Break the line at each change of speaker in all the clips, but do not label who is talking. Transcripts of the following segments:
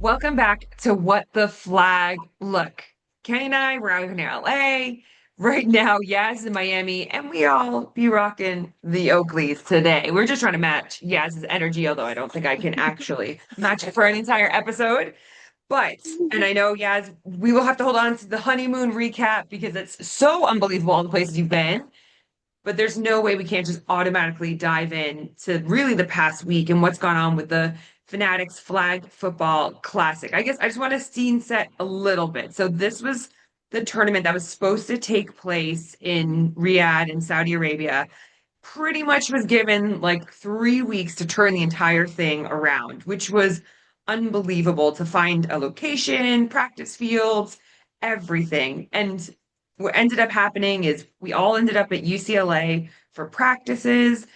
Welcome back to What the Flag. Look, Kenny and I, we're out here in LA. Right now, Yaz is in Miami, and we all be rocking the Oakleys today. We're just trying to match Yaz's energy, although I don't think I can actually match it for an entire episode. But, and I know, Yaz, we will have to hold on to the honeymoon recap because it's so unbelievable all the places you've been. But there's no way we can't just automatically dive in to really the past week and what's gone on with the Fanatics Flag Football Classic. I guess I just want to scene set a little bit. So this was the tournament that was supposed to take place in Riyadh in Saudi Arabia. Pretty much was given like 3 weeks to turn the entire thing around, which was unbelievable to find a location, practice fields, everything. And what ended up happening is we all ended up at UCLA for practices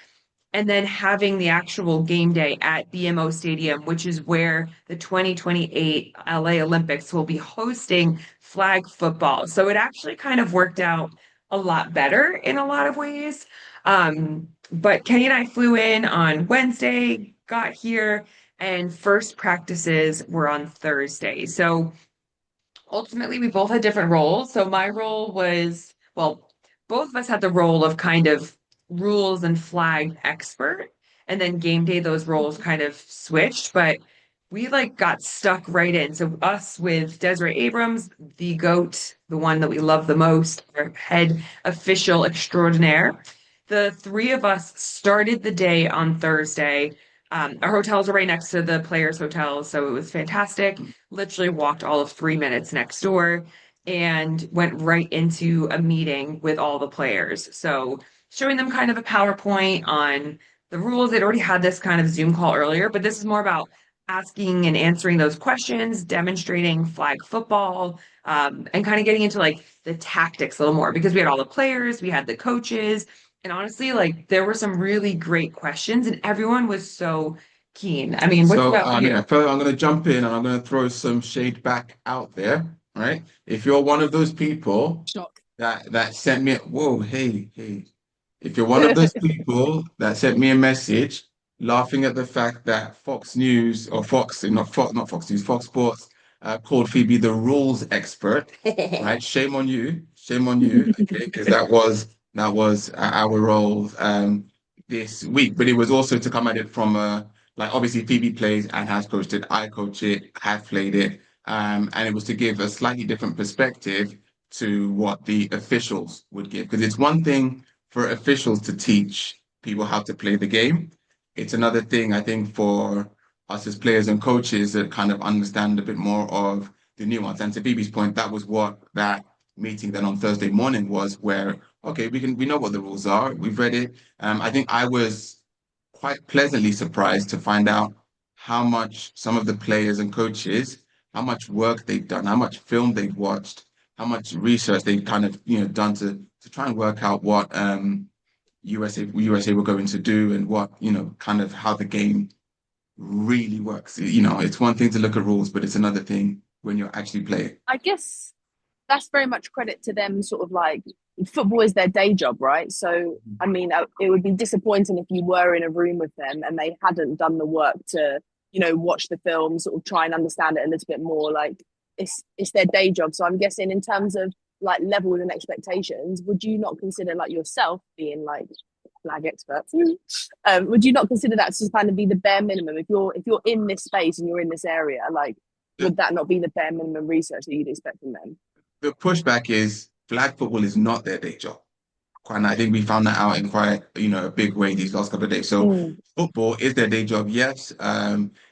and then having the actual game day at BMO Stadium, which is where the 2028 LA Olympics will be hosting flag football. So it actually kind of worked out a lot better in a lot of ways. But Kenny and I flew in on Wednesday, got here, and first practices were on Thursday. So ultimately we both had different roles. So my role was, well, both of us had the role of kind of rules and flag expert. And then game day, those roles kind of switched, but we like got stuck right in. So us with Desiree Abrams, the GOAT, the one that we love the most, our head official extraordinaire. The three of us started the day on Thursday. Our hotels are right next to the players' hotels, so it was fantastic. Literally walked all of 3 minutes next door and went right into a meeting with all the players. So showing them kind of a PowerPoint on the rules. They'd already had this kind of Zoom call earlier, but this is more about asking and answering those questions, demonstrating flag football, and kind of getting into like the tactics a little more because we had all the players, we had the coaches, and honestly, like there were some really great questions, and everyone was so keen. I mean, what's
So,
about you?
yeah, I'm going to jump in and I'm going to throw some shade back out there, right? If you're one of those people
Shock.
that sent me, whoa, hey, if you're one of those people that sent me a message laughing at the fact that Fox News or Fox, not Fox News, Fox Sports, called Phoebe the rules expert, right? Shame on you, okay? Because that was our role this week, but it was also to come at it from like obviously Phoebe plays and has coached it, I coach it, have played it, and it was to give a slightly different perspective to what the officials would give. Because it's one thing for officials to teach people how to play the game. It's another thing, I think, for us as players and coaches that kind of understand a bit more of the nuance. And to Phoebe's point, that was what that meeting then on Thursday morning was, where okay, we know what the rules are, we've read it. I think I was quite pleasantly surprised to find out how much some of the players and coaches, how much work they've done, how much film they've watched, how much research they've kind of done to try and work out what USA were going to do and what kind of how the game really works. It's one thing to look at rules, but it's another thing when you're actually playing.
I guess that's very much credit to them, sort of like football is their day job, right? So, I mean, it would be disappointing if you were in a room with them and they hadn't done the work to, watch the film, sort of try and understand it a little bit more. Like it's their day job. So I'm guessing in terms of like levels and expectations, would you not consider like yourself being like flag experts? Would you not consider that to kind of be the bare minimum if you're in this space and you're in this area, like
The,
would that not be the bare minimum research that you'd expect from them?
the pushback is flag football is not their day job. Quite, I think we found that out in quite, a big way these last couple of days. So
Mm.
football is their day job, yes.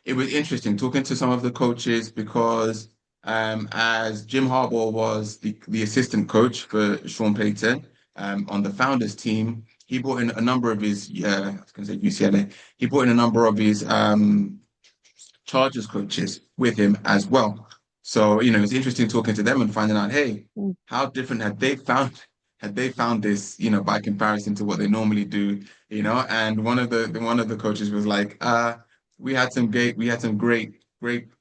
It was interesting talking to some of the coaches because as Jim Harbaugh was the assistant coach for Sean Payton on the founders team, he brought in a number of his, I was going to say UCLA, he brought in a number of his Chargers coaches with him as well. So, it's interesting talking to them and finding out, hey,
Mm.
how different had they found this, by comparison to what they normally do, and one of the coaches was like, we had some great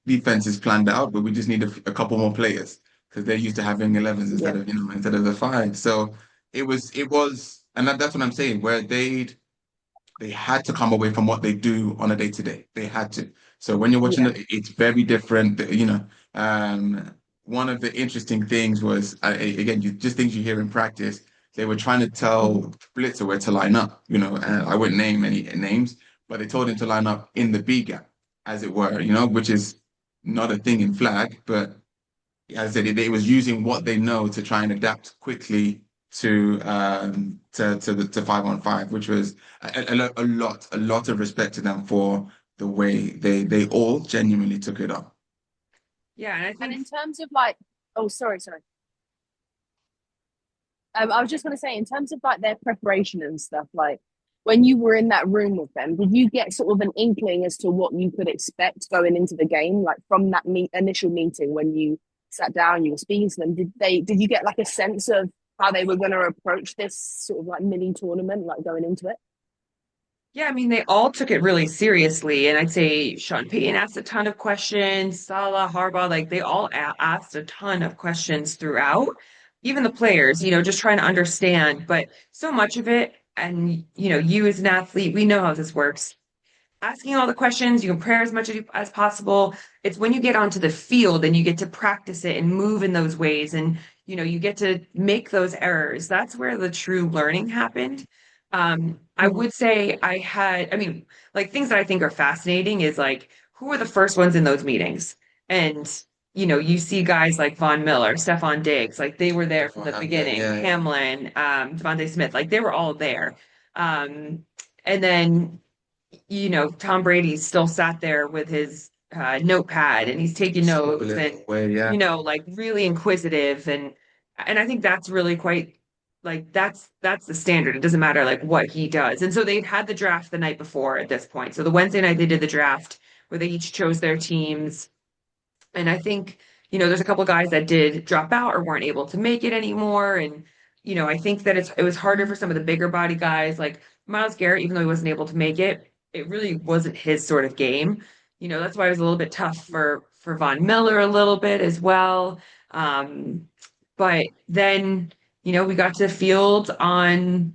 defenses planned out, but we just need a couple more players because they're used to having 11s
Yeah.
instead of the five. So it was, and that's what I'm saying, where they'd they had to come away from what they do on a day to day. They had to. So when you're watching
Yeah.
it, it's very different. One of the interesting things was again, just things you hear in practice. They were trying to tell
Mhm.
Blitzer where to line up. And I wouldn't name any names, but they told him to line up in the B gap, as it were. Which is not a thing in flag, but as I said, it was using what they know to try and adapt quickly to 5-on-5, which was a lot of respect to them for the way they all genuinely took it up.
Yeah, and I
And
think
in terms of like, oh, sorry. I was just going to say, in terms of like their preparation and stuff, like when you were in that room with them, did you get sort of an inkling as to what you could expect going into the game, like from that initial meeting when you sat down, you were speaking to them? Did you get like a sense of how they were going to approach this sort of like mini tournament, like going into it?
yeah, I mean, they all took it really seriously. And I'd say Sean Payton asked a ton of questions, Salah, Harbaugh, like they all asked a ton of questions throughout. Even the players, just trying to understand. But so much of it, and you as an athlete, we know how this works. Asking all the questions, you can prepare as much as possible. It's when you get onto the field and you get to practice it and move in those ways, and you get to make those errors. That's where the true learning happened. I
Mhm.
would say I mean, like things that I think are fascinating is like who were the first ones in those meetings? And you see guys like Von Miller, Stephon Diggs, like they were there from
Everyone
the
Hamlin,
beginning.
yeah, yeah.
Hamlin, Devontae Smith, like they were all there. And then Tom Brady still sat there with his notepad and he's taking notes
Scribbling
and
away, yeah.
like really inquisitive and I think that's really quite like that's the standard. It doesn't matter like what he does. And so they had the draft the night before at this point. So the Wednesday night they did the draft where they each chose their teams. And I think, there's a couple guys that did drop out or weren't able to make it anymore. And, I think that it was harder for some of the bigger body guys like Miles Garrett, even though he wasn't able to make it, it really wasn't his sort of game. That's why it was a little bit tough for Von Miller a little bit as well. Um, but then, we got to the field on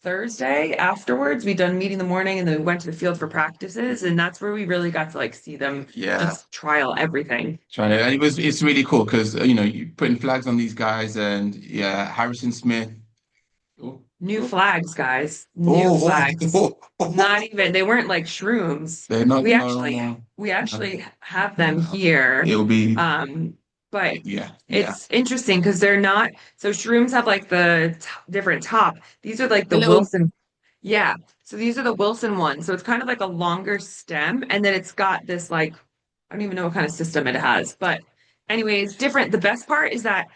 Thursday afterwards. We done meeting in the morning and then we went to the field for practices. And that's where we really got to like see them
Yeah.
just trial everything.
Trying to, and it's really cool because you putting flags on these guys and yeah, Harrison Smith. Oh,
New
oh,
flags, guys. New
oh,
flags.
oh, oh.
Not even, they weren't like shrooms.
They're not,
We
no, no,
actually
no.
we
No,
actually have them
no.
here.
It'll be,
Um, but
yeah, yeah.
it's interesting because they're not so shrooms have like the t different top. These are like
The
the
little
Wilson. Yeah. So these are the Wilson ones. So it's kind of like a longer stem and then it's got this like I don't even know what kind of system it has. But anyways, different. The best part is that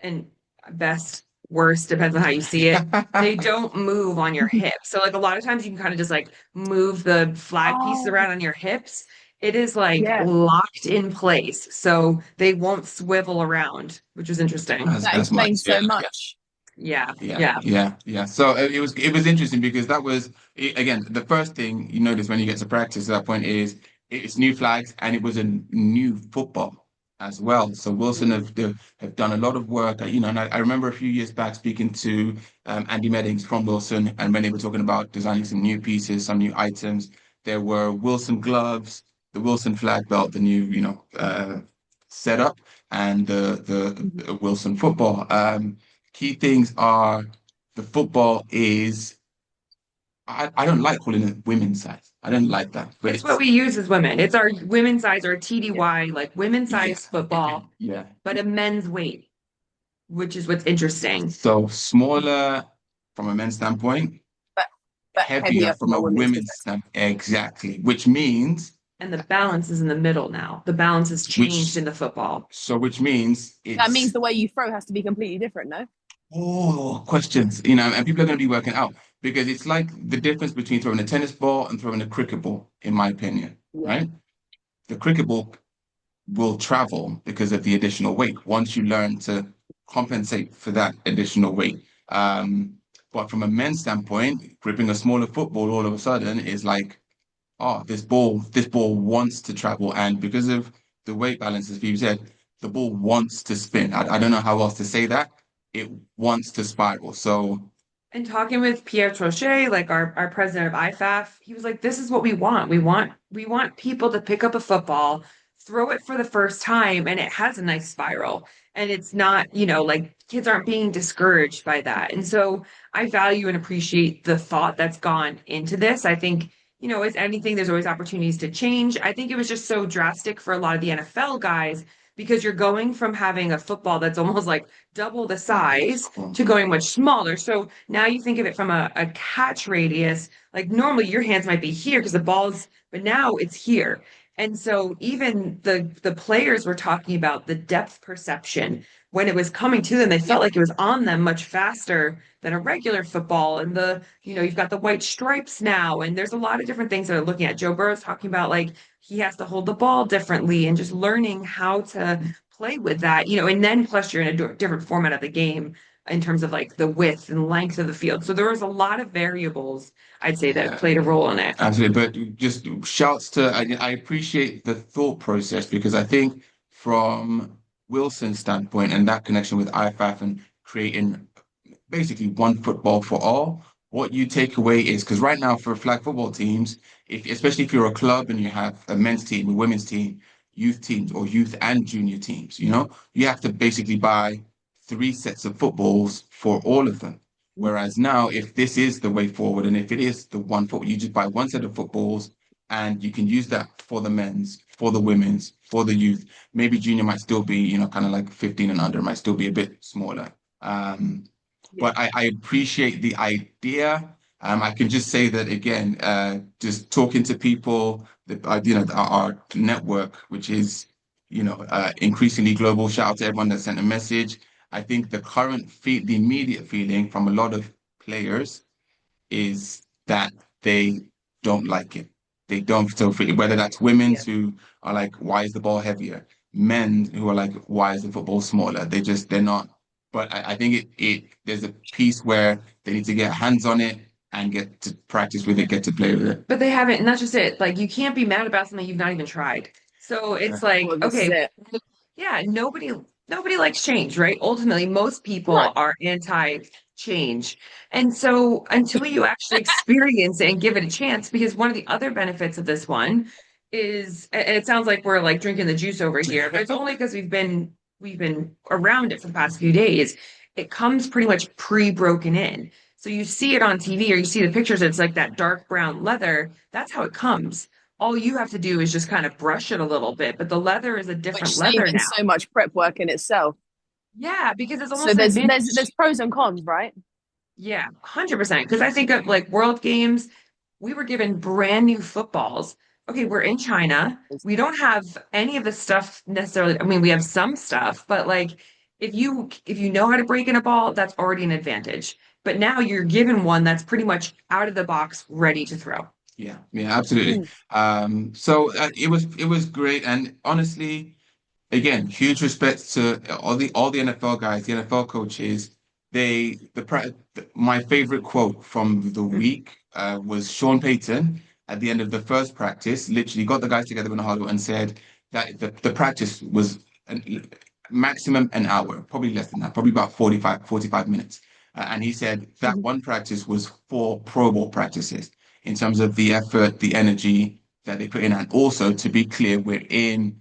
and best, worst, depends on how you see it. They don't move on your hips. So like a lot of times you can kind of just like move the flag pieces
oh
around on your hips. It is like
yeah,
locked in place. So they won't swivel around, which is interesting.
That's
that
that's my
explains
yeah,
so
yeah.
much.
Yeah.
Yeah,
Yeah.
yeah, yeah. So it was interesting because that was again the first thing you notice when you get to practice at that point is it's new flags and it was a new football as well. So Wilson
Mm.
have done a lot of work. And I remember a few years back speaking to Andy Meddings from Wilson, and when they were talking about designing some new pieces, some new items, there were Wilson gloves, the Wilson flag belt, the new setup, and the Wilson football. Key things are the football is I don't like calling it women's size. I don't like that, but
It's what
it's
we use as women. It's our women's size or
yeah,
TDY, like women's
yeah,
size football,
yeah.
but a men's weight, which is what's interesting.
So smaller from a men's standpoint,
but
heavier
heavier
from
from a
a
women's
women's
perspective.
standpoint. Exactly, which means
And the balance is in the middle now. The balance has changed
which
in the football.
which means
That means
it's
the way you throw has to be completely different, no?
questions, and people are going to be working out because it's like the difference between throwing a tennis ball and throwing a cricket ball, in my opinion,
Yeah.
right? The cricket ball will travel because of the additional weight once you learn to compensate for that additional weight. But from a men's standpoint, gripping a smaller football all of a sudden is like, oh, this ball wants to travel. And because of the weight balance, as Phoebe said, the ball wants to spin. I don't know how else to say that. It wants to spiral. So
And talking with Pierre Trochet, like our president of IFAF, he was like, "This is what we want. We want people to pick up a football, throw it for the first time, and it has a nice spiral. And it's not, like kids aren't being discouraged by that. And so I value and appreciate the thought that's gone into this. I think, as anything, there's always opportunities to change. I think it was just so drastic for a lot of the NFL guys because you're going from having a football that's almost like double the size to going much smaller. So now you think of it from a catch radius, like normally your hands might be here because the ball's, but now it's here. And so even the players were talking about the depth perception when it was coming to them, they felt like it was on them much faster than a regular football. And you've got the white stripes now, and there's a lot of different things that are looking at. Joe Burrow's talking about like he has to hold the ball differently and just learning how to play with that, and then plus you're in a different format of the game in terms of like the width and length of the field. So there was a lot of variables, I'd say, that
Yeah,
played a role in it.
absolutely. But just shouts to, I appreciate the thought process because I think from Wilson's standpoint and that connection with IFAF and creating basically one football for all. What you take away is because right now for flag football teams, if especially if you're a club and you have a men's team, a women's team, youth teams, or youth and junior teams, you have to basically buy three sets of footballs for all of them. Whereas now, if this is the way forward, and if it is the one football, you just buy one set of footballs and you can use that for the men's, for the women's, for the youth. Maybe junior might still be, kind of like 15 and under, might still be a bit smaller.
Yeah.
But I appreciate the idea. I can just say that again, just talking to people, our network, which is, increasingly global. Shout out to everyone that sent a message. I think the immediate feeling from a lot of players is that they don't like it. They don't still feel it, whether that's women's
Yeah.
who are like, why is the ball heavier? Men who are like, why is the football smaller? They're not. But I think there's a piece where they need to get hands on it and get to practice with it, get to play with it.
But they haven't, and that's just it. Like you can't be mad about something you've not even tried. So it's
Well,
like,
this is
okay,
it.
yeah, nobody likes change, right? Ultimately, most
No,
people are anti-change. And so until you actually experience it and give it a chance, because one of the other benefits of this one is, and it sounds like we're like drinking the juice over here, but it's only because we've been around it for the past few days. It comes pretty much pre-broken in. So you see it on TV or you see the pictures, it's like that dark brown leather. That's how it comes. All you have to do is just kind of brush it a little bit, but the leather is a
which
different
saves
leather
in
now.
so much prep work in itself.
Yeah, because it's
So
almost an
there's
advantage.
pros and cons, right?
Yeah, 100%. Because I think of like World Games, we were given brand new footballs. Okay, we're in China. We don't have any of the stuff necessarily. I mean, we have some stuff, but like if you know how to break in a ball, that's already an advantage. But now you're given one that's pretty much out of the box, ready to throw.
Yeah, yeah, absolutely.
Mm.
So it was great, and honestly. Again, huge respect to all the NFL guys, the NFL coaches. My favorite quote from the week was Sean Payton at the end of the first practice. Literally got the guys together in a huddle and said that the practice was maximum an hour, probably less than that, probably about 45 minutes. And he said that
Mhm.
one practice was for Pro Bowl practices in terms of the effort, the energy that they put in, and also to be clear, we're in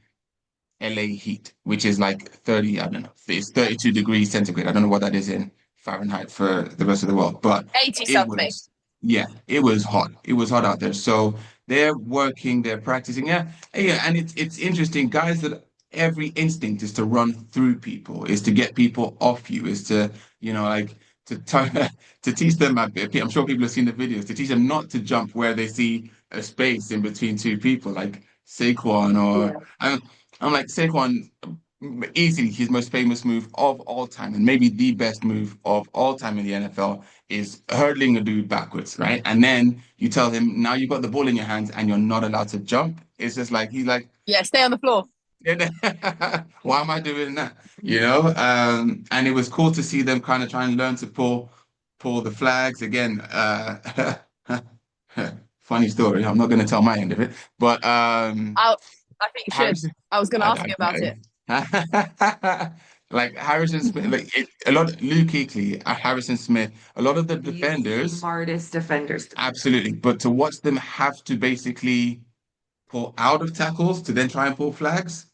LA heat, which is like 30, I don't know, it's 32 degrees centigrade. I don't know what that is in Fahrenheit for the rest of the world, but
80
it
something.
was, yeah, it was hot. It was hot out there. So they're working, they're practicing. Yeah. Yeah. And it's interesting, guys, that every instinct is to run through people, is to get people off you, is to, like to, to teach them, I'm sure people have seen the videos, to teach them not to jump where they see a space in between two people, like Saquon or
Yeah.
I'm like Saquon, easily his most famous move of all time, and maybe the best move of all time in the NFL is hurdling a dude backwards, right? And then you tell him, now you've got the ball in your hands and you're not allowed to jump. It's just like he's like,
Yeah, stay on the floor.
why am I doing that? And it was cool to see them kind of try and learn to pull the flags again. Funny story. I'm not going to tell my end of it, but
I I think you
Harry,
should. I was going to ask you about it.
I, Like Harrison Smith, like a lot Luke Kuechly, Harrison Smith, a lot of the
The
defenders,
smartest defenders.
absolutely. But to watch them have to basically pull out of tackles to then try and pull flags,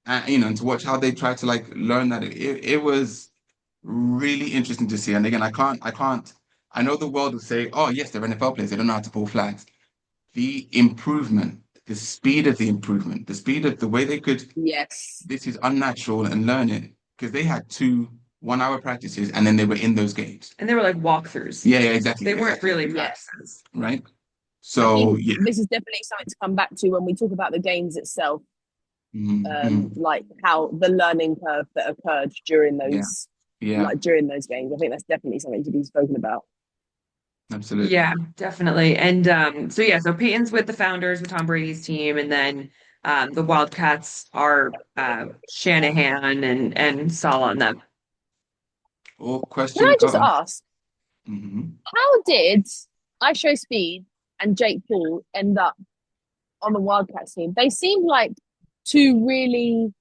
and and to watch how they try to like learn that it was really interesting to see. And again, I know the world will say, oh yes, they're NFL players, they don't know how to pull flags. The improvement, the speed of the improvement, the speed of the way they could,
Yes.
this is unnatural and learn it because they had 2 1 hour practices and then they were in those games.
And they were like walkthroughs.
Yeah, yeah, exactly,
They weren't
exactly.
really
Yeah.
practices.
Right.
I
So
think
yeah.
this is definitely something to come back to when we talk about the games itself,
Mhm.
like how the learning curve that occurred during
Yeah,
those,
yeah,
like during those games. I think that's definitely something to be spoken about.
absolutely.
Yeah, definitely. And so yeah, so Peyton's with the Founders with Tom Brady's team, and then the Wildcats are Shanahan and Saul on them.
Oh,
Can
question.
I just
Uh-oh.
ask,
Hmm.
how did I Show Speed and Jake Paul end up on the Wildcats team? They seemed like two really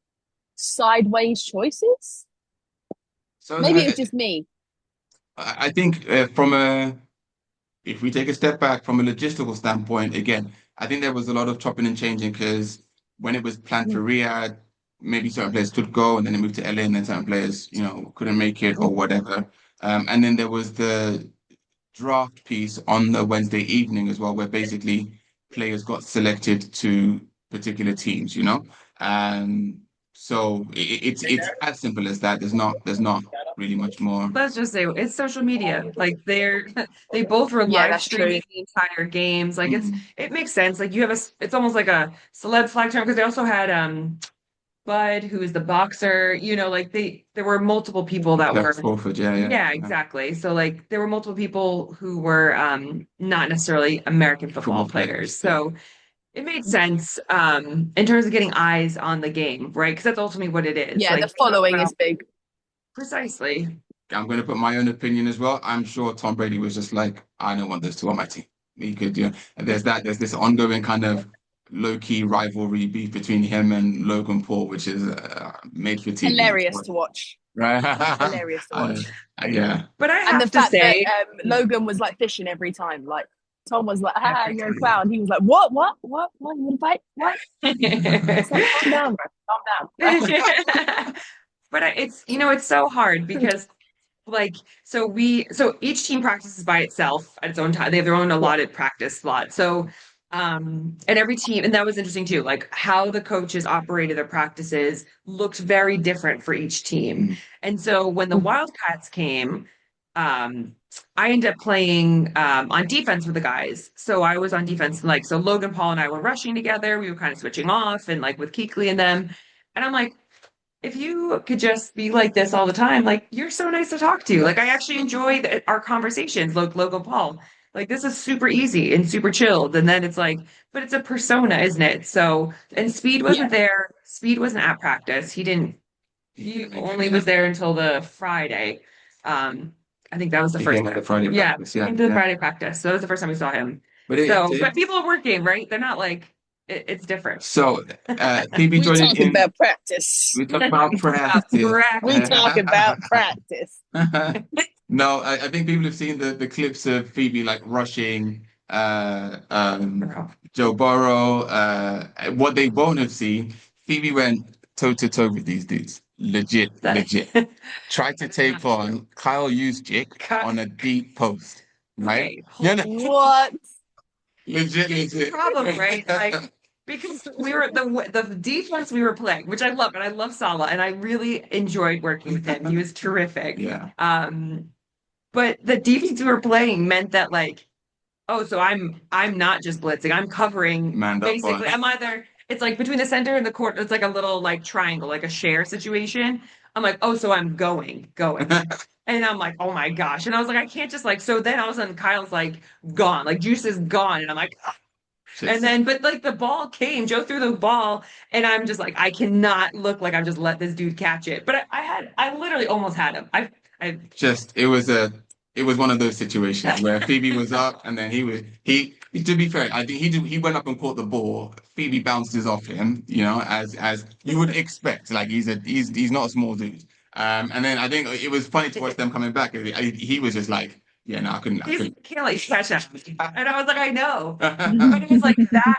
sideways choices.
So
Maybe it's just me.
I think from a if we take a step back from a logistical standpoint, again, I think there was a lot of chopping and changing because when it was planned for Riyadh, maybe certain players could go and then they moved to LA and then certain players, couldn't make it or whatever. And then there was the draft piece on the Wednesday evening as well, where basically players got selected to particular teams, so it's as simple as that. There's not really much more.
Let's just say it's social media. Like they both were
Yeah,
live
that's true.
streaming the entire games. Like
Mm,
it makes sense. Like you have it's almost like a celeb flag term because they also had Bud, who is the boxer, like there were multiple people that were,
That's Crawford, yeah, yeah,
yeah,
yeah.
exactly. So like there were multiple people who were not necessarily American football
Football
players.
players, yeah.
So it made sense in terms of getting eyes on the game, right? Because that's ultimately what it is.
Yeah,
Like
the
we talk
following
about
is big.
precisely.
I'm going to put my own opinion as well. I'm sure Tom Brady was just like, I don't want those two on my team. He could, and there's this ongoing kind of low-key rivalry beef between him and Logan Paul, which is made for TV.
Hilarious to watch.
Right?
Hilarious to watch.
Yeah.
But I
And the
have to
fact that
say,
Logan was like fishing every time. Like Tom was like, "Ah, you're a clown." He was like, "What? What? What? What? You want to fight? What?" It's like, calm down, bro. Calm down.
but it's so hard because like so each team practices by itself at its own time. They have their own
Yeah,
allotted practice slot. So and every team, and that was interesting too, like how the coaches operated their practices looked very different for each team.
Mm.
And so when the Wildcats came, um I ended up playing on defense with the guys. So I was on defense, and like so Logan Paul and I were rushing together. We were kind of switching off and like with Keekly and them. And I'm like, if you could just be like this all the time, like you're so nice to talk to. Like I actually enjoy our conversations, Logan Paul. Like this is super easy and super chilled. And then it's like, but it's a persona, isn't it? So, and Speed
yeah,
wasn't there. Speed wasn't at practice.
He
He
didn't make it,
only
yeah.
was there until the Friday. Um, I think that was the
He
first
came at the
time.
Friday
Yeah,
practice, yeah,
came to the
yeah.
Friday practice. So that was the first time we saw him.
But
So, but people are working, right? They're not like it's different.
so Phoebe
we
joining
talking
in.
about practice.
We talk about practice.
We talking about practice.
No, I think people have seen the clips of Phoebe like rushing Joe Burrow. What they won't have seen, Phoebe went toe to toe with these dudes. Legit,
That
legit. Tried to take on Kyle Juszczyk on a deep post, right?
okay,
Yeah, no,
What?
legit,
here's the
legit.
problem, right? Like because we were the defense we were playing, which I love, and I love Salah, and I really enjoyed working with him. He was terrific.
Yeah,
But the defense we were playing meant that like, oh, so I'm not just blitzing, I'm covering
manned up on.
basically. I'm either it's like between the center and the court, it's like a little like triangle, like a share situation. I'm like, oh, so I'm going. And I'm like, oh my gosh. And I was like, I can't just like, so then all of a sudden Kyle's like gone, like Juice is gone. And I'm like, and
Just,
then, but like the ball came, Joe threw the ball, and I'm just like, I cannot look like I've just let this dude catch it. But I literally almost had him.
just it was one of those situations where Phoebe was up and then he to be fair, I think he went up and caught the ball. Phoebe bounces off him, as you would expect. Like he's not a small dude. And then I think it was funny to watch them coming back. He was just like, yeah, no, I
He's
couldn't.
can't like catch up. And I was like, I know. But it was like that.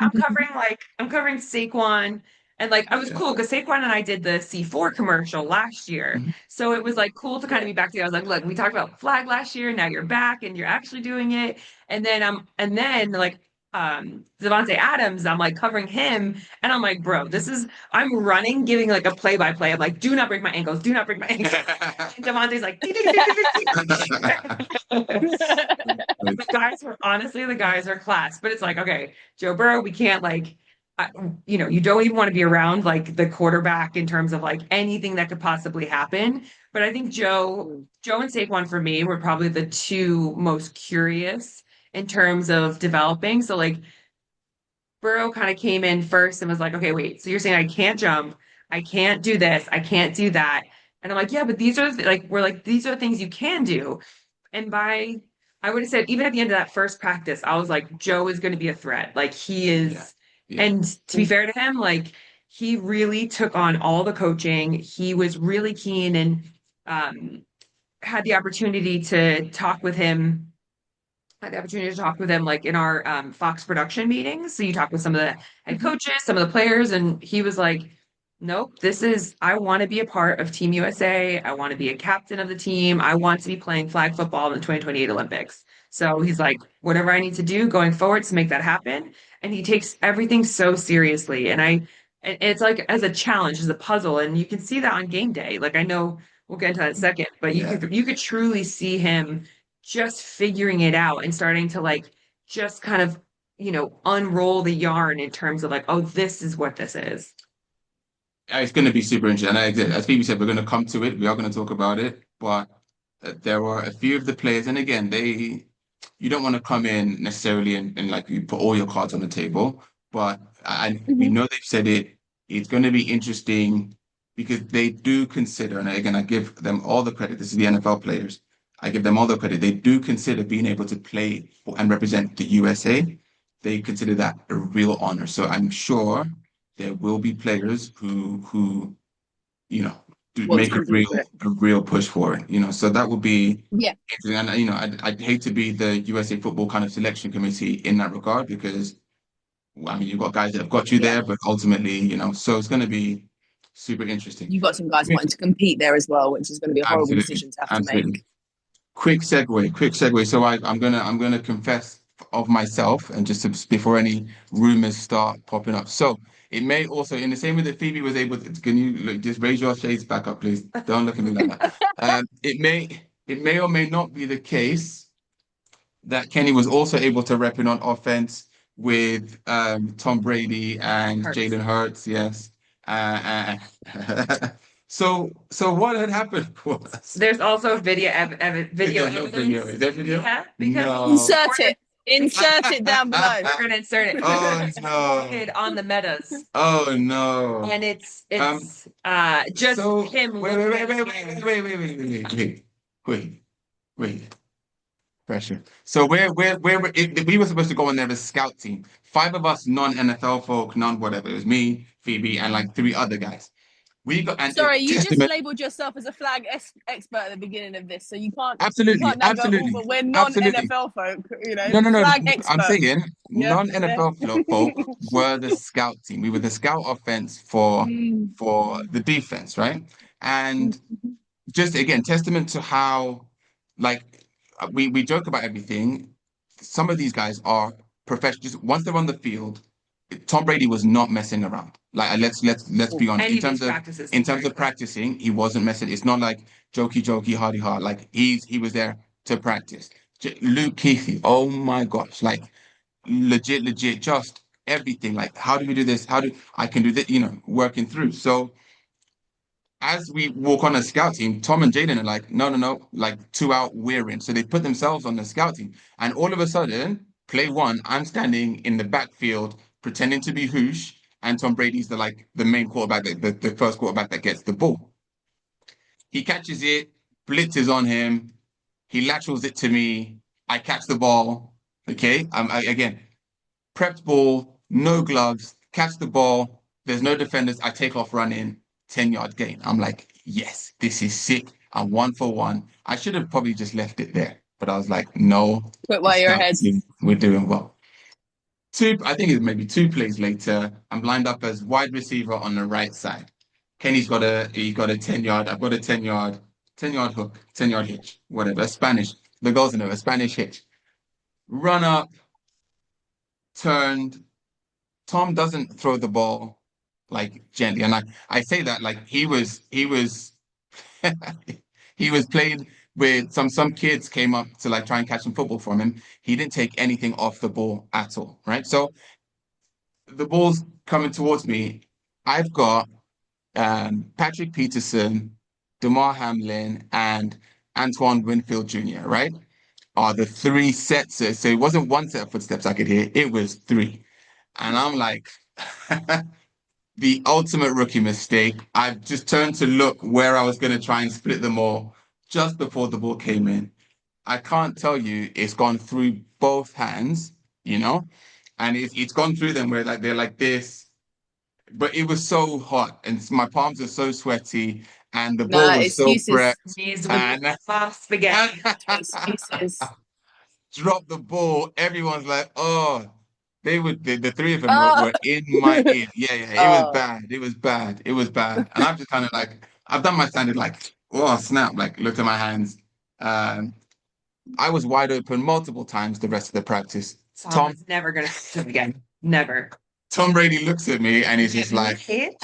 I'm covering Saquon. And like I was
Yeah.
cool because Saquon and I did the C4 commercial last year.
Mhm.
So it was like cool to kind of be back together. I was like, look, we talked about flag last year, now you're back and you're actually doing it. And then like Devontae Adams, I'm like covering him and I'm like, bro, I'm running, giving like a play by play. I'm like, do not break my ankles, do not break my ankles. And Devontae's like, ding, ding, ding, ding, ding, ding. The guys are class, but it's like, okay, Joe Burrow, we can't like, you don't even want to be around like the quarterback in terms of like anything that could possibly happen. But I think Joe and Saquon for me were probably the two most curious in terms of developing. So like Burrow kind of came in first and was like, okay, wait, so you're saying I can't jump, I can't do this, I can't do that. And I'm like, yeah, but these are the things you can do. And I would have said, even at the end of that first practice, I was like, Joe is going to be a threat. Like he
Yeah.
is.
Yeah.
And to be fair to him, like he really took on all the coaching. He was really keen and um, had the opportunity to talk with him had the opportunity to talk with him like in our Fox production meetings. So you talk with some of the head coaches, some of the players, and he was like, nope, I want to be a part of Team USA. I want to be a captain of the team. I want to be playing flag football in the 2028 Olympics. So he's like, whatever I need to do going forward to make that happen. And he takes everything so seriously. And it's like as a challenge, as a puzzle. And you can see that on game day. Like I know we'll get into that in a second, but
Yeah.
you could truly see him just figuring it out and starting to like just kind of, unroll the yarn in terms of like, oh, this is what this is.
It's going to be super interesting. And as Phoebe said, we're going to come to it. We are going to talk about it. But there were a few of the players, and again, you don't want to come in necessarily and like you put all your cards on the table. But we
Mhm.
know they've said it. It's going to be interesting because they do consider, and again, I give them all the credit. This is the NFL players. I give them all the credit. They do consider being able to play and represent the USA. They consider that a real honor. So I'm sure there will be players who you know do
Want to
make
compete for it.
a real push for it. So that would be
Yeah.
interesting. And I'd hate to be the USA football kind of selection committee in that regard because well, I mean you've got guys that have got you
Yeah.
there, but ultimately, so it's going to be super interesting.
You've got some guys
Quick-
wanting to compete there as well, which is going to be a horrible
Absolutely,
decision to have to
absolutely.
make.
Quick segue. So I'm gonna confess of myself, and just before any rumors start popping up. So it may also, in the same way that Phoebe was able to, can you look, just raise your shades back up, please? Don't look at me like that. It may or may not be the case that Kenny was also able to rep in on offense with Tom Brady and
Hurts.
Jalen Hurts. Yes. So what had happened was.
There's also video
There's no video.
evidence.
Is there video?
Yeah, because
No.
Insert it. Insert it down below.
we're gonna insert it.
Oh
It's
no.
recorded on the metas.
Oh no.
And it's
Um,
it's just
so
him
wait,
looking
wait,
at
wait,
his
wait,
game.
wait, wait, wait, wait, wait, wait, wait, wait. Pressure. So we were supposed to go on there as a scout team. Five of us non-NFL folk, non-whatever. It was me, Phoebe, and like three other guys. We got and
Sorry, you just
testament.
labeled yourself as a flag expert at the beginning of this, so you
Absolutely,
can't now go, oh,
absolutely,
but we're
absolutely.
non-NFL folk,
No, no, no.
flag
I'm
expert.
saying
Yeah, yeah.
non-NFL folk were the scout team. We were the scout offense for
Mm.
the defense, right? And
Mhm.
just again, testament to how like we joke about everything. Some of these guys are professionals. Once they're on the field, Tom Brady was not messing around. Like let's be honest.
Any of these practices,
In
he's
terms
very
of
clear.
practicing, he wasn't messing. It's not like jokey hardy hard. Like he was there to practice. Luke Keithy, oh my gosh, like legit, just everything. Like how do we do this? How do I can do this? Working through. So as we walk on a scout team, Tom and Jaden are like, no, no, no, like two out, we're in. So they put themselves on the scout team. And all of a sudden, play one, I'm standing in the backfield pretending to be Hoosh, and Tom Brady's the main quarterback, the first quarterback that gets the ball. He catches it, blitz is on him, he laterals it to me, I catch the ball. Okay. Again, prepped ball, no gloves, catch the ball. There's no defenders. I take off running, 10-yard gain. I'm like, yes, this is sick. I'm 1 for 1. I should have probably just left it there, but I was like, no,
Quit
the
while you're ahead.
scout team, we're doing well. I think it's maybe 2 plays later. I'm lined up as wide receiver on the right side. He's got a 10 yard. I've got a 10 yard hook, 10 yard hitch, whatever. Spanish. The goals in it, a Spanish hitch. Run up, turned. Tom doesn't throw the ball like gently. And I say that like he was he was playing with some kids came up to like try and catch some football from him. He didn't take anything off the ball at all, right? So the ball's coming towards me. I've got Patrick Peterson, Damar Hamlin, and Antoine Winfield Jr., right? Are the three sets. So it wasn't one set of footsteps I could hear, it was three. And I'm like, the ultimate rookie mistake. I just turned to look where I was going to try and split them all just before the ball came in. I can't tell you it's gone through both hands, you know, and it's gone through them where like they're like this, but it was so hot and my palms are so sweaty and the ball
Nah,
was so
excuses.
prepped
Knees with
and
fast spaghetti.
Excuses.
dropped the ball. Everyone's like, oh, the three of them
Oh,
were in my ear. Yeah, yeah, it was
oh.
bad. It was bad. It was bad. And I've just kind of like, I've done my standard, like, oh, snap, like, looked at my hands. Um, I was wide open multiple times the rest of the practice.
Tom
Tom,
is never gonna do it again. Never.
Tom Brady looks at me and he's just like,
Hit.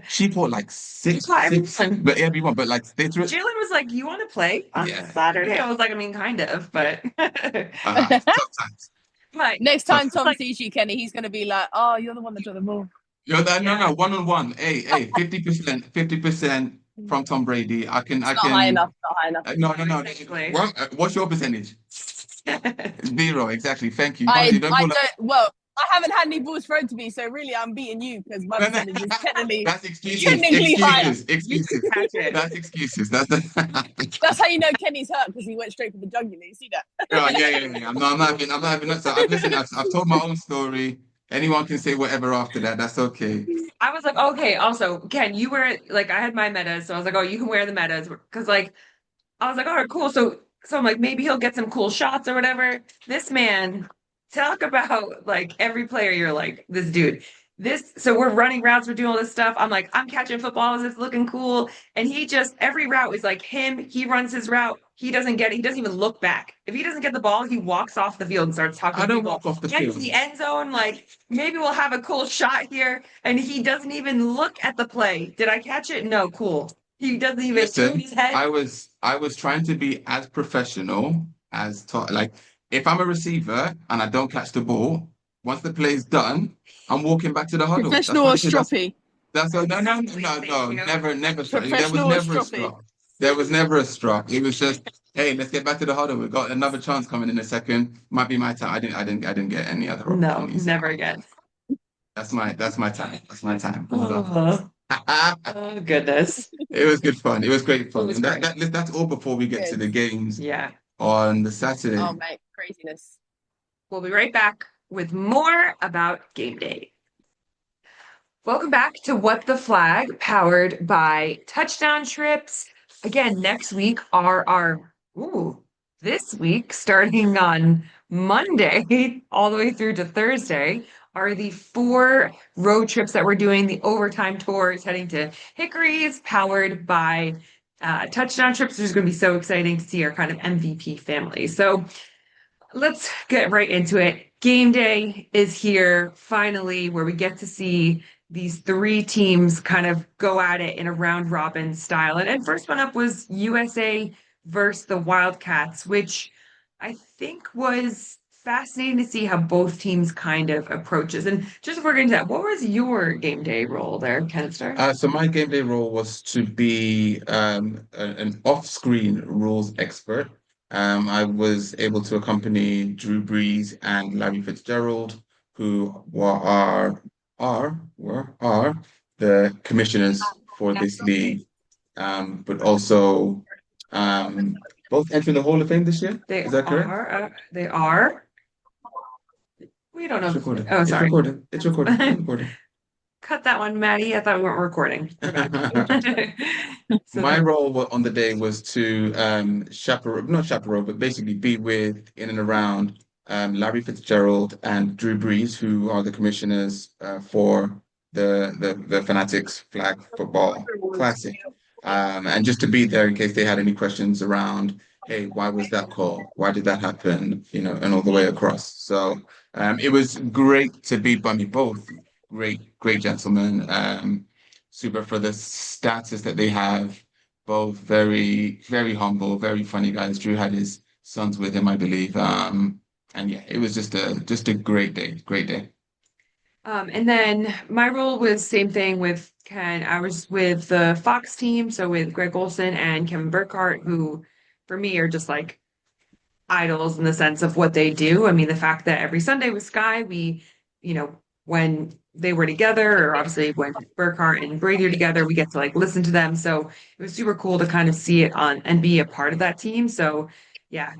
she bought like
He caught
six,
everyone.
but everyone, but like they threw it.
Jalen was like, "You want to play on
Yeah,
Saturday?" I was like, "I mean, kind of, but."
tough times.
But
Next
Tough.
time Tom
like,
sees you, Kenny, he's gonna be like, "Oh, you're the one that dropped the ball."
Yo, that, no,
yeah,
no, 1-on-1. Hey, 50% from Tom Brady.
It's not high enough. Not high enough.
No, no, no.
exactly.
What's your percentage? Zero, exactly. Thank you.
I
Honestly, don't
I
feel
don't. Well, I haven't had any balls thrown to me, so really, I'm beating you because my
like
percentage is technically
that's excuses.
technically higher.
Excuses.
You can
Excuses.
catch it.
That's excuses. That's the
That's how you know Kenny's hurt because he went straight for the jugular. You see that?
oh, yeah. I'm not having that. So I've told my own story. Anyone can say whatever after that. That's okay.
I was like, okay. Also, Ken, you wear like I had my metas, so I was like, oh, you can wear the metas because like I was like, all right, cool. So I'm like, maybe he'll get some cool shots or whatever. This man, talk about like every player, you're like, this dude. So we're running routes, we're doing all this stuff. I'm like, I'm catching footballs, it's looking cool. And he just, every route is like him. He runs his route. He doesn't get it. He doesn't even look back. If he doesn't get the ball, he walks off the field and starts talking
I
to
don't
people.
walk off the
Get to
field.
the end zone, like maybe we'll have a cool shot here. And he doesn't even look at the play. Did I catch it? No, cool. He doesn't even turn
Listen,
his head.
I was trying to be as professional as like if I'm a receiver and I don't catch the ball, once the play's done, I'm walking back to the huddle. That's
Professional
what
or
it is.
stroppy?
That's no, no, no, no,
Thank
no,
you.
never struck. There was
Professional or
never a
stroppy?
struck. There was never a struck. It was just, hey, let's get back to the huddle. We've got another chance coming in a second. Might be my time. I didn't get any other
No,
opportunities.
never again.
That's my time. That's my time.
Oh, oh goodness.
It was good fun. It was great fun.
was
And
great.
that's all before we get to
Good.
the games
Yeah.
on the
Oh,
Saturday.
mate, craziness.
We'll be right back with more about game day. Welcome back to What the Flag, powered by Touchdown Trips. Again, next week are this week, starting on Monday all the way through to Thursday, are the 4 road trips that we're doing. The overtime tours heading to Hickory's, powered by Touchdown Trips, which is going to be so exciting to see our kind of MVP family. So let's get right into it. Game day is here finally, where we get to see these 3 teams kind of go at it in a round robin style. And first one up was USA versus the Wildcats, which I think was fascinating to see how both teams kind of approaches. And just before getting to that, what was your game day role there, Ken Star?
So my game day role was to be an off-screen rules expert. I was able to accompany Drew Brees and Larry Fitzgerald, who are the commissioners for this league, but also both entering the Hall of Fame this year.
They
Is that correct?
are. They are. We don't know.
It's recorded.
Oh,
It's
sorry.
recorded. It's recorded. It's recorded.
cut that one, Maddie. I thought we weren't recording. We're back. So
My
then,
role on the day was to chaperone, not chaperone, but basically be with in and around Larry Fitzgerald and Drew Brees, who are the commissioners for the Fanatics Flag Football Classic. And just to be there in case they had any questions around, hey, why was that call? Why did that happen? You know, and all the way across. So it was great to be by me both. Great gentlemen. Super for the status that they have. Both very humble, very funny guys. Drew had his sons with him, I believe. And yeah, it was just a great day, great day.
and then my role was same thing with Ken. I was with the Fox team, so with Greg Olson and Kevin Burkhardt, who for me are just like idols in the sense of what they do. I mean, the fact that every Sunday with Sky, when they were together, or obviously when Burkhart and Brady are together, we get to like listen to them. So it was super cool to kind of see it on and be a part of that team. So yeah,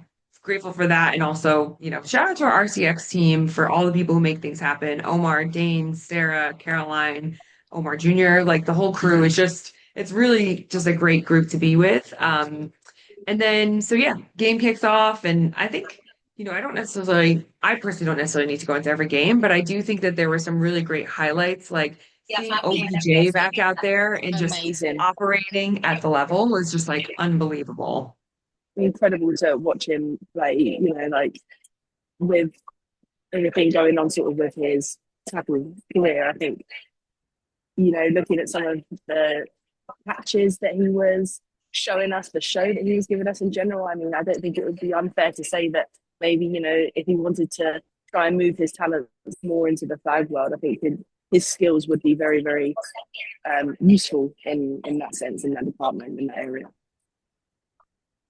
grateful for that. And also, shout out to our RCX team for all the people who make things happen. Omar, Dane, Sarah, Caroline, Omar Jr., like the whole crew is it's really just a great group to be with. And then, so yeah, game kicks off. And I think, I personally don't necessarily need to go into every game, but I do think that there were some really great highlights, like seeing OBJ back out there and just
Amazing.
operating at the level was just like unbelievable.
Incredible to watch him play, like with everything going on sort of with his tackle career. I think, looking at some of the patches that he was showing us, the show that he was giving us in general, I mean, I don't think it would be unfair to say that maybe, if he wanted to try and move his talents more into the flag world, I think his skills would be very, very useful in that sense, in that department, in that area.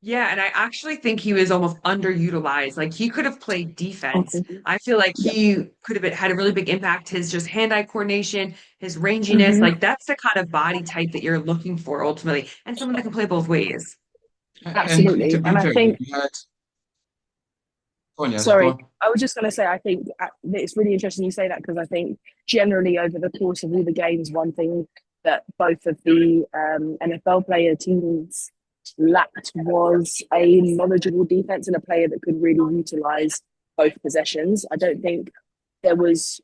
Yeah, and I actually think he was almost underutilized. Like he could have played defense. I feel like
Yep.
he could have had a really big impact. His just hand-eye coordination, his ranginess,
Mm-hmm.
like that's the kind of body type that you're looking for ultimately, and someone that can play both ways.
And to
Absolutely.
be
And I
fair,
think,
we had go on, yes, go
sorry,
on.
I was just going to say, I think it's really interesting you say that because I think generally over the course of all the games, one thing that both of the NFL player teams lacked was a knowledgeable defense and a player that could really utilize both possessions. I don't think there was,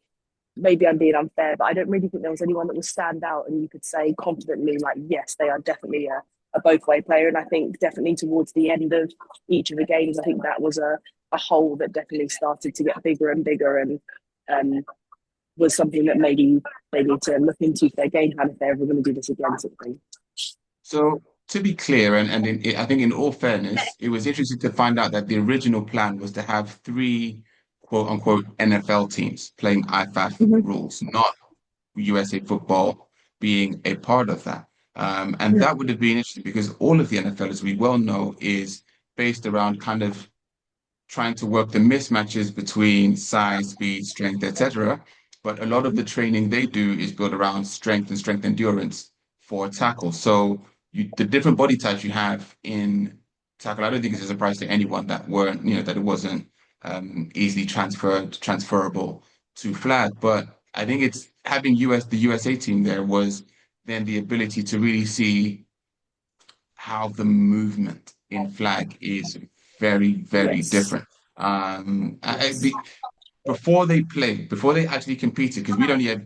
maybe I'm being unfair, but I don't really think there was anyone that would stand out and you could say confidently, like, yes, they are definitely a both way player. And I think definitely towards the end of each of the games, I think that was a hole that definitely started to get bigger and bigger and um, was something that maybe they need to look into their game plan if they're ever going to do this again, sort of thing.
So to be clear, I think in all fairness, it was interesting to find out that the original plan was to have three quote unquote NFL teams playing IFAF
Mm-hmm.
rules, not USA football being a part of that. And
Yeah.
that would have been interesting because all of the NFL, as we well know, is based around kind of trying to work the mismatches between size, speed, strength, etc. But a lot of the training they do is built around strength and strength endurance for tackle. So the different body types you have in tackle, I don't think it's a surprise to anyone that weren't, that it wasn't easily transferable to flag. But I think it's having the USA team there was then the ability to really see how the movement in flag is very
Yes.
different. Before they played, before they actually competed, because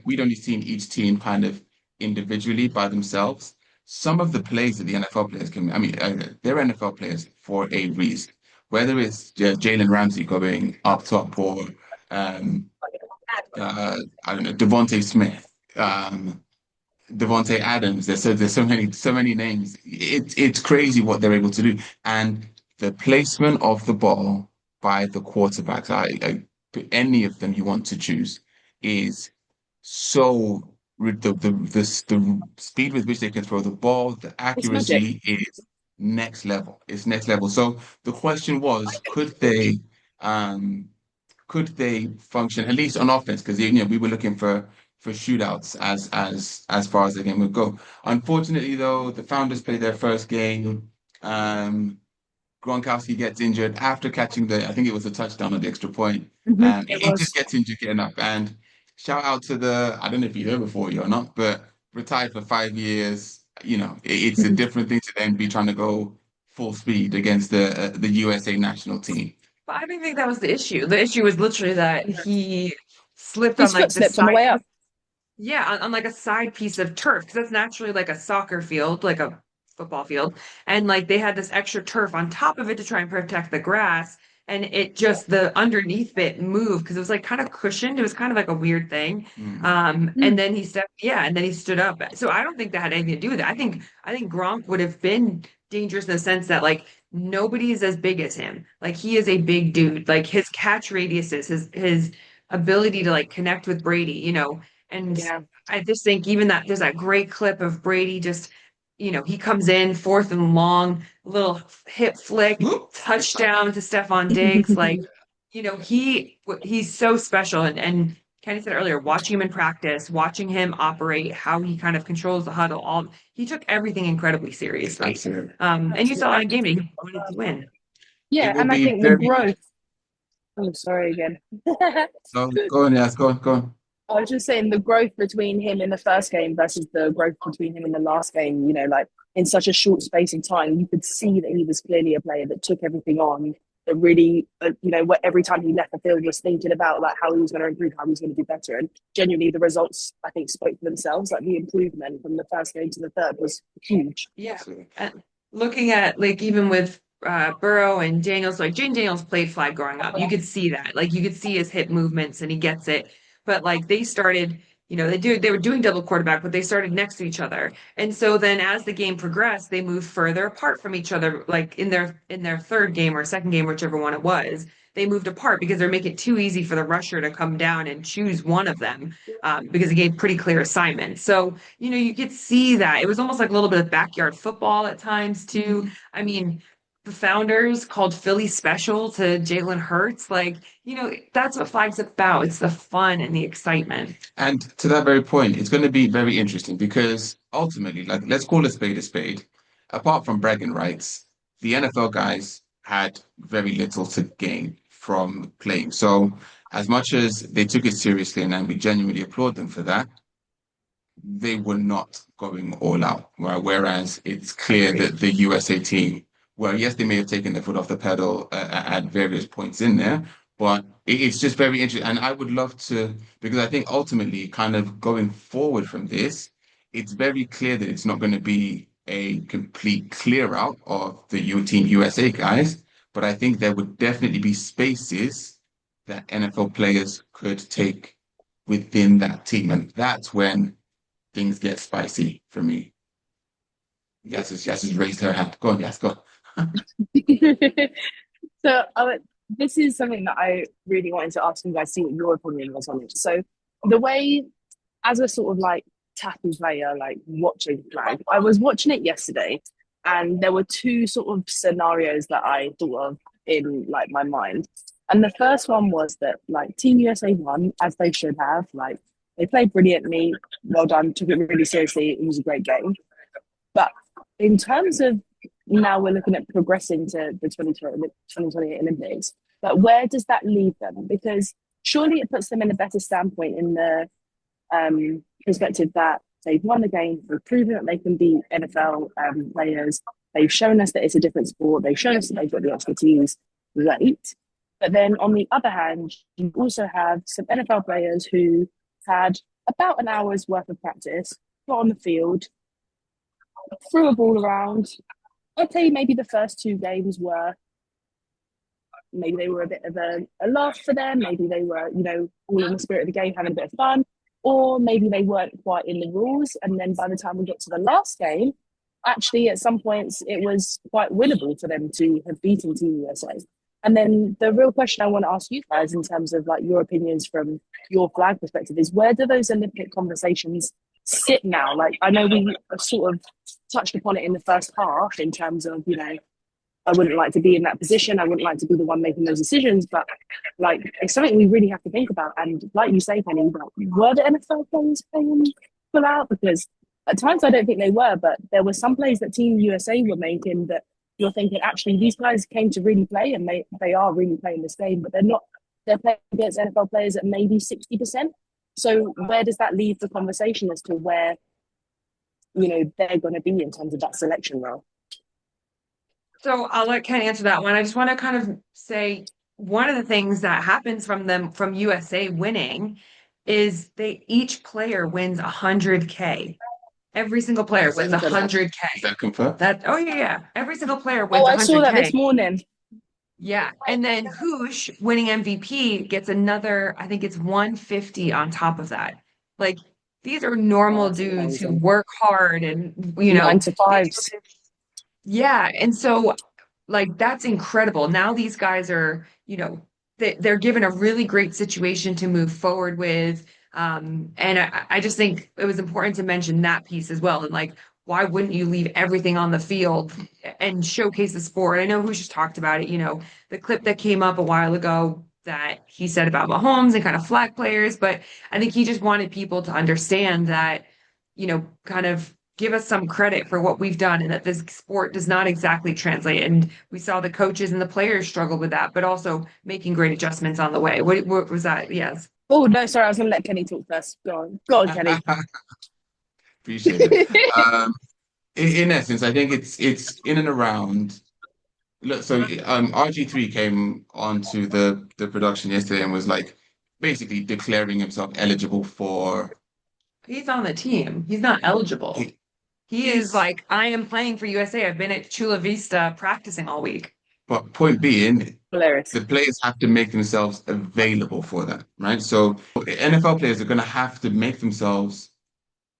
we'd only seen each team kind of individually by themselves. Some of the plays that the NFL players they're NFL players for a reason. Whether it's Jalen Ramsey going up top or um, I don't know, Devontae Smith, Devontae Adams. There's so many names. It's crazy what they're able to do, and the placement of the ball by the quarterbacks. Any of them you want to choose is so the speed with which they can throw the ball, the
It's magic.
accuracy is next level. It's next level. So the question was, um could they function at least on offense? Because we were looking for shootouts as far as the game would go. Unfortunately, though, the Founders played their first game. Um, Gronkowski gets injured after catching I think it was a touchdown on the extra point.
Mm-hmm.
He
It
he just
was.
gets injured getting up, and shout out to I don't know if you heard before you or not, but retired for 5 years. It's a different thing to then be trying to go full speed against the USA national team.
But I don't think that was the issue. The issue was literally that he slipped on
His
like
foot
the
slipped on the
side.
way up.
Yeah, on like a side piece of turf because that's naturally like a soccer field, like a football field. And like they had this extra turf on top of it to try and protect the grass. And it just the underneath bit moved because it was like kind of cushioned. It was kind of like a weird thing.
Mm.
And then he and then he stood up. So I don't think that had anything to do with it. I think Gronk would have been dangerous in the sense that like nobody is as big as him. Like he is a big dude. Like his catch radiuses, his ability to like connect with Brady. And
Yeah.
I just think even that there's that great clip of Brady just, he comes in fourth and long, little hip flick,
Whoop.
touchdown to Stephon Diggs. Like, he's so special. And Kenny said earlier, watching him in practice, watching him operate, how he kind of controls the huddle, he took everything incredibly seriously.
Absolutely.
And you saw on
Absolutely.
game day, he wanted to win.
It
Yeah,
will
and I
be
think the
very.
growth. Oh, sorry again.
No, go on, yes, go on, go on.
I was just saying the growth between him in the first game versus the growth between him in the last game, like in such a short space of time, you could see that he was clearly a player that took everything on, that really, every time he left the field was thinking about like how he was going to improve, how he was going to do better. And genuinely the results, I think, spoke for themselves. Like the improvement from the first game to the third was huge.
Yeah.
Absolutely.
And looking at like even with Burrow and Daniels, like Jane Daniels played flag growing up. You could see that. Like you could see his hip movements and he gets it. But like they started, they were doing double quarterback, but they started next to each other. And so then as the game progressed, they moved further apart from each other, like in their third game or second game, whichever one it was. They moved apart because they're making it too easy for the rusher to come down and choose one of them because it gave pretty clear assignments. So you could see that. It was almost like a little bit of backyard football at times too. I mean, the founders called Philly special to Jalen Hurts. Like, that's what flag's about. It's the fun and the excitement.
And to that very point, it's going to be very interesting because ultimately, like, let's call a spade a spade. Apart from bragging rights, the NFL guys had very little to gain from playing. So, as much as they took it seriously, and we genuinely applaud them for that, they were not going all out. Right? Whereas it's clear
Agreed.
that the USA team, well, yes, they may have taken their foot off the pedal at various points in there, but it's just very interesting. And I would love to, because I think ultimately, kind of going forward from this, it's very clear that it's not going to be a complete clear out of the Team USA guys, but I think there would definitely be spaces that NFL players could take within that team. And that's when things get spicy for me. Yes, has raised her hand. Go on, yes, go on.
So this is something that I really wanted to ask you guys, see what your opinion was on it. So the way, as a sort of like tackle player, like watching flag, I was watching it yesterday, and there were two sort of scenarios that I thought of in like my mind. And the first one was that like Team USA won as they should have. Like they played brilliantly, well done, took it really seriously. It was a great game. But in terms of now we're looking at progressing to the 2028 Olympics, but where does that leave them? Because surely it puts them in a better standpoint in the perspective that they've won the game, they've proven that they can be NFL players, they've shown us that it's a different sport, they've shown us that they've got the expertise, right? But then on the other hand, you also have some NFL players who had about an hour's worth of practice, got on the field, threw a ball around. I'd say maybe the first two games were maybe they were a bit of a laugh for them. Maybe they were, all in the spirit of the game, having a bit of fun. Or maybe they weren't quite in the rules. And then by the time we get to the last game, actually at some points it was quite winnable for them to have beaten Team USA. And then the real question I want to ask you guys in terms of like your opinions from your flag perspective is where do those Olympic conversations sit now? Like I know we sort of touched upon it in the first half in terms of, I wouldn't like to be in that position. I wouldn't like to be the one making those decisions, but like it's something we really have to think about. And like you say, Penny, were the NFL players playing full out? Because at times I don't think they were, but there were some plays that Team USA were making that you're thinking, actually, these guys came to really play and they are really playing this game, but they're not, they're playing against NFL players at maybe 60%. So where does that leave the conversation as to where, they're going to be in terms of that selection role?
So I'll let Ken answer that one. I just want to kind of say one of the things that happens from USA winning is they each player wins 100K. Every single player
That's
wins
incredible.
100K.
Is that confirmed?
That oh yeah, yeah. Every single player
Oh,
wins
I saw that this
100K.
morning.
Yeah. And then Hoosh winning MVP gets another, I think it's 150 on top of that. Like these are
Oh,
normal
that's
dudes who
amazing.
work hard and
Nine to
they
fives.
yeah. And so like that's incredible. Now these guys are, they're given a really great situation to move forward with. And I just think it was important to mention that piece as well. And like, why wouldn't you leave everything on the field and showcase the sport? I know who just talked about it, the clip that came up a while ago that he said about Mahomes and kind of flag players, but I think he just wanted people to understand that, kind of give us some credit for what we've done and that this sport does not exactly translate. And we saw the coaches and the players struggle with that, but also making great adjustments on the way. What was that? Yes.
Oh, no, sorry. I was going to let Kenny talk first. Go on, Kenny.
Appreciate it. Um, in essence, I think it's in and around. Look, so RG3 came onto the production yesterday and was like basically declaring himself eligible for.
He's on the team. He's not eligible.
he-
He is
He's,
like, I am playing for USA. I've been at Chula Vista practicing all week.
but point being,
Hilarious.
the players have to make themselves available for that, right? So NFL players are going to have to make themselves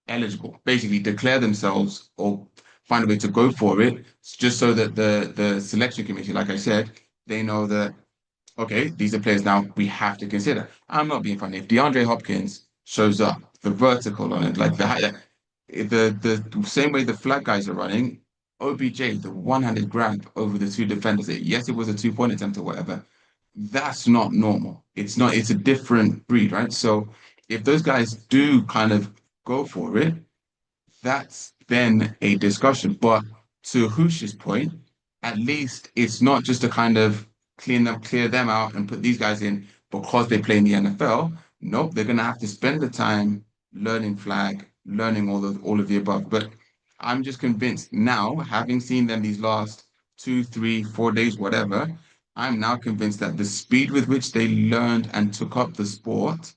eligible, basically declare themselves or find a way to go for it, just so that the selection committee, like I said, they know that okay, these are players now we have to consider. I'm not being funny. If DeAndre Hopkins shows up, the vertical on it, like the same way the flag guys are running, OBJ, the one-handed grab over the two defenders. Yes, it was a two-point attempt or whatever. That's not normal. It's not, it's a different breed, right? So if those guys do kind of go for it, that's then a discussion. But to Hoosh's point, at least it's not just to kind of clear them out and put these guys in because they play in the NFL. Nope, they're gonna have to spend the time learning flag, learning all of the above. But I'm just convinced now, having seen them these last 2, 3, 4 days, whatever, I'm now convinced that the speed with which they learned and took up the sport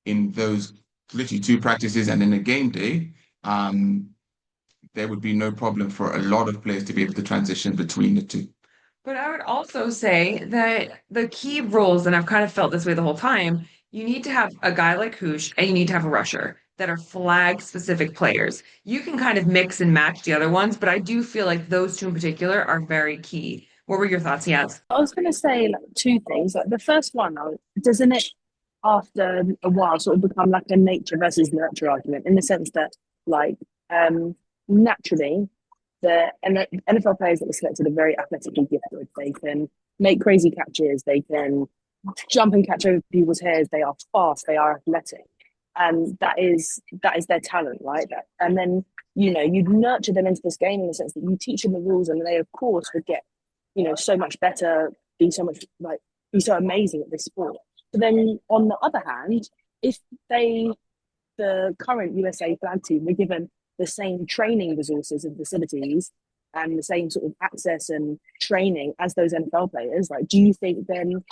in those literally two practices and in a game day, um, there would be no problem for a lot of players to be able to transition between the two.
But I would also say that the key roles, and I've kind of felt this way the whole time, you need to have a guy like Hoosh and you need to have a rusher that are flag specific players. You can kind of mix and match the other ones, but I do feel like those two in particular are very key. What were your thoughts? Yes.
I was going to say like two things. Like the first one, doesn't it after a while sort of become like a nature versus nurture argument in the sense that like naturally the NFL players that were selected are very athletically gifted. They can make crazy catches. They can jump and catch over people's heads. They are fast. They are athletic, and that is their talent, right? And then you nurture them into this game in the sense that you teach them the rules, and they of course would get so much better, be so much like be so amazing at this sport. But then on the other hand, if the current USA flag team were given the same training resources and facilities and the same sort of access and training as those NFL players, like do you think then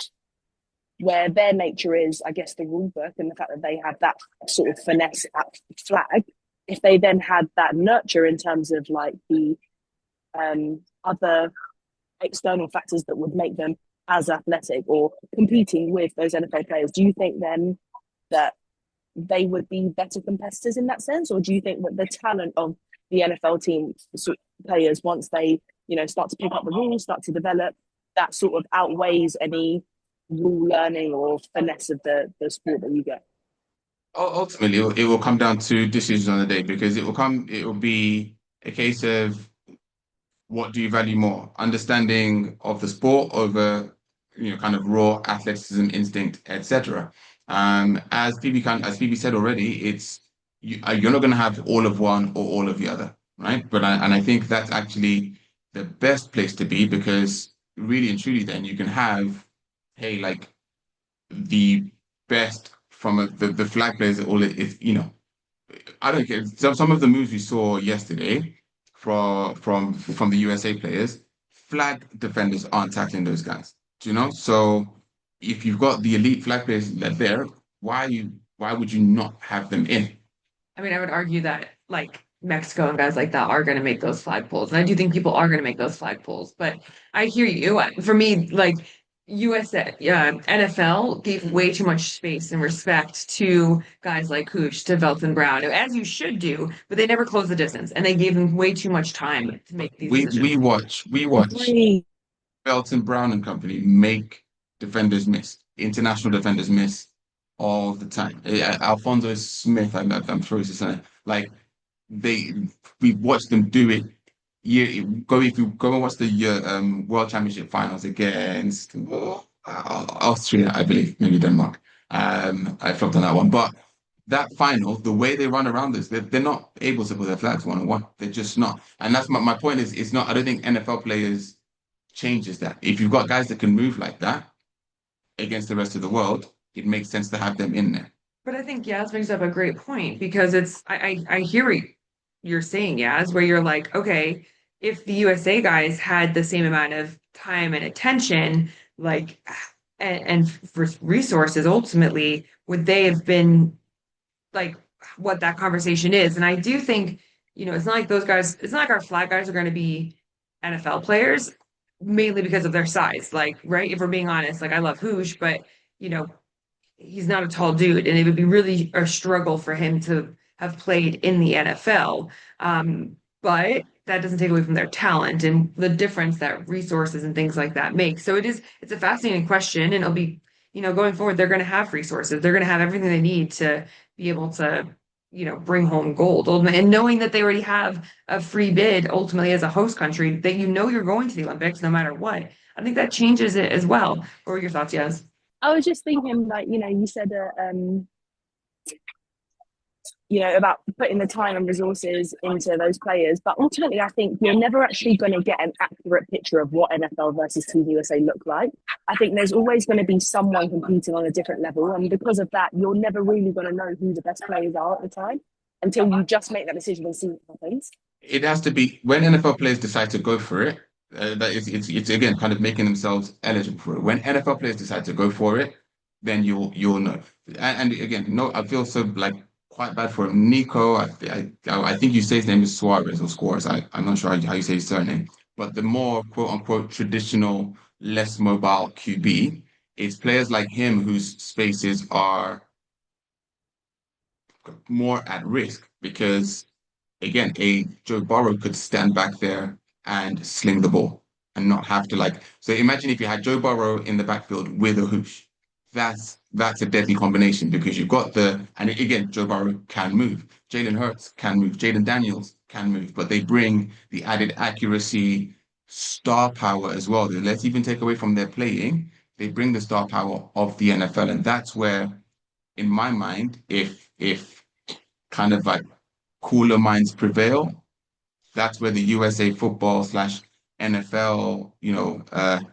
where their nature is, I guess, the rule book and the fact that they have that sort of finesse at flag, if they then had that nurture in terms of like the other external factors that would make them as athletic or competing with those NFL players, do you think then that they would be better competitors in that sense, or do you think that the talent of the NFL team players, once they start to pick up the rules, start to develop, that sort of outweighs any rule learning or finesse of the sport that you get?
Ultimately, it will come down to decisions on the day because it will be a case of what do you value more? Understanding of the sport over, kind of raw athleticism, instinct, etc. As Phoebe said already, you're not going to have all of one or all of the other, right? And I think that's actually the best place to be because really and truly, then you can have, hey, like the best the flag players, all it is, I don't care. Some of the moves we saw yesterday from the USA players, flag defenders aren't tackling those guys. Do you know? So if you've got the elite flag players that are there, why would you not have them in?
I mean, I would argue that like Mexico and guys like that are going to make those flag poles. And I do think people are going to make those flag poles. But I hear you. For me, like USA, NFL gave way too much space and respect to guys like Hooch, to Velton Brown, as you should do, but they never closed the distance and they gave them way too much time to make these
We
decisions.
watch
Agree.
Belton Brown and company make defenders miss, international defenders miss all the time. Alfonso Smith, I'm sure it's his name. Like they, we watched them do it. If you go and watch the World Championship finals against Austria, I believe, maybe Denmark. I flopped on that one, but that final, the way they run around this, they're not able to put their flags one on one. They're just not. And that's my point is it's not, I don't think NFL players changes that. If you've got guys that can move like that against the rest of the world, it makes sense to have them in there.
But I think Yaz brings up a great point because I hear what you're saying, Yaz, where you're like, okay, if the USA guys had the same amount of time and attention, like and for resources, ultimately, would they have been like what that conversation is? And I do think, it's not like those guys, it's not like our flag guys are going to be NFL players mainly because of their size. Like, right? If we're being honest, like I love Hoosh, but you know, he's not a tall dude, and it would be really a struggle for him to have played in the NFL. But that doesn't take away from their talent and the difference that resources and things like that make. So it's a fascinating question, and it'll be, going forward, they're going to have resources. They're going to have everything they need to be able to, bring home gold. And knowing that they already have a free bid ultimately as a host country, that you're going to the Olympics no matter what. I think that changes it as well. What were your thoughts, Yes?
I was just thinking, like, you said, about putting the time and resources into those players. But ultimately, I think you're never actually going to get an accurate picture of what NFL versus Team USA look like. I think there's always going to be someone competing on a different level. And because of that, you're never really going to know who the best players are at the time until you just make that decision and see what happens.
It has to be when NFL players decide to go for it. That is, it's again kind of making themselves eligible for it. When NFL players decide to go for it, then you'll know. And again, no, I feel so like quite bad for him. Nico, I think you say his name is Suarez or Suarez. I'm not sure how you say his surname. But the more quote unquote traditional, less mobile QB, it's players like him whose spaces are more at risk because again, a Joe Burrow could stand back there and sling the ball and not have to like. So imagine if you had Joe Burrow in the backfield with a hoosh. That's a deadly combination because you've got and again, Joe Burrow can move. Jalen Hurts can move. Jaden Daniels can move, but they bring the added accuracy, star power as well. Let's even take away from their playing. They bring the star power of the NFL, and that's where, in my mind, if kind of like cooler minds prevail, that's where the USA football slash NFL,
Amalgamation,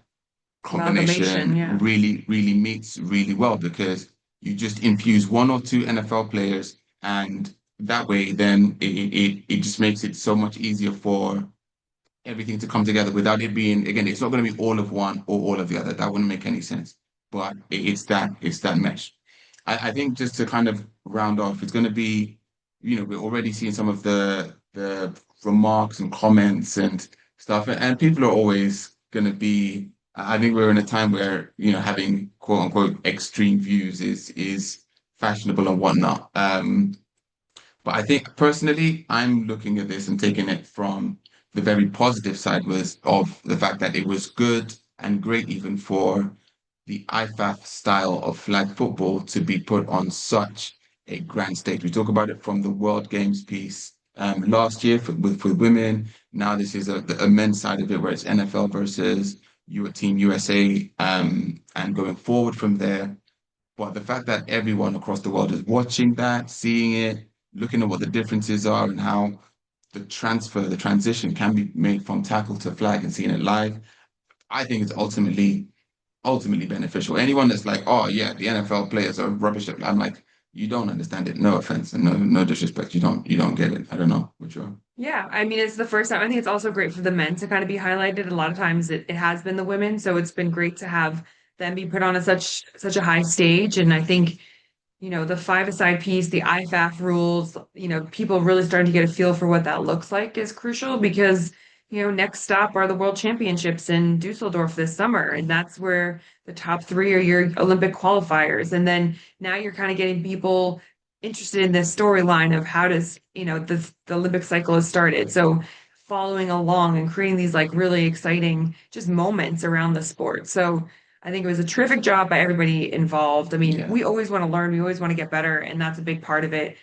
combination
yeah.
really, really meets really well because you just infuse one or two NFL players, and that way, then it just makes it so much easier for everything to come together without it being, again, it's not going to be all of one or all of the other. That wouldn't make any sense. But it's that mesh. I think just to kind of round off, it's going to be, we're already seeing some of the remarks and comments and stuff, and people are always going to be. I think we're in a time where having quote unquote extreme views is fashionable and whatnot. But I think personally, I'm looking at this and taking it from the very positive side was of the fact that it was good and great even for the IFAF style of flag football to be put on such a grand stage. We talk about it from the World Games piece last year with women. Now this is a men's side of it where it's NFL versus Team USA and going forward from there. But the fact that everyone across the world is watching that, seeing it, looking at what the differences are and how the transition can be made from tackle to flag and seeing it live, I think it's ultimately ultimately beneficial. Anyone that's like, oh yeah, the NFL players are rubbish. I'm like, you don't understand it. No offense and no disrespect. You don't get it. I don't know. Which one?
Yeah, I mean, it's the first time. I think it's also great for the men to kind of be highlighted. A lot of times it has been the women, so it's been great to have them be put on a such a high stage. And I think the five-a-side piece, the IFAF rules, people really starting to get a feel for what that looks like is crucial because, next stop are the World Championships in Dusseldorf this summer. And that's where the top three are your Olympic qualifiers. And then now you're kind of getting people interested in this storyline of how does, the Olympic cycle has started. So following along and creating these like really exciting just moments around the sport. So I think it was a terrific job by everybody involved. I mean,
Yeah.
we always want to learn, we always want to get better, and that's a big part of it.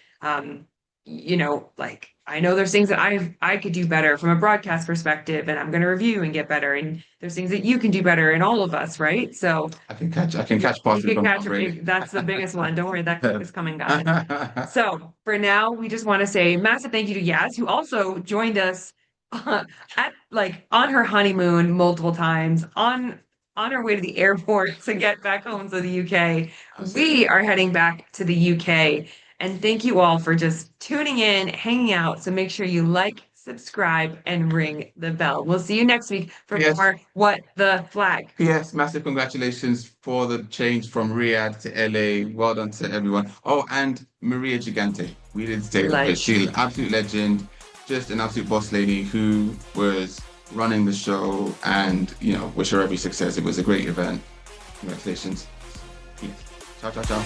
Like I know there's things that I could do better from a broadcast perspective, and I'm going to review and get better. And there's things that you can do better, in all of us, right? So
I can catch
you
passes
can
from
catch
Tom Brady.
that's the biggest one. Don't worry, that is coming, guys. So for now, we just want to say massive thank you to Yaz, who also joined us at like on her honeymoon multiple times, on her way to the airport to get back home to the UK. We are heading back to the UK. And thank you all for just tuning in, hanging out. So make sure you like, subscribe, and ring the bell. We'll see you next week for
Yes.
more What the Flag.
P.S. Massive congratulations for the change from Riyadh to LA. Well done to everyone. Oh, and Maria Gigante. We didn't say that, but
Like,
she's an absolute legend, just an absolute boss lady who was running the show and, wish her every success. It was a great event. Congratulations. Yes. Ciao, ciao, ciao.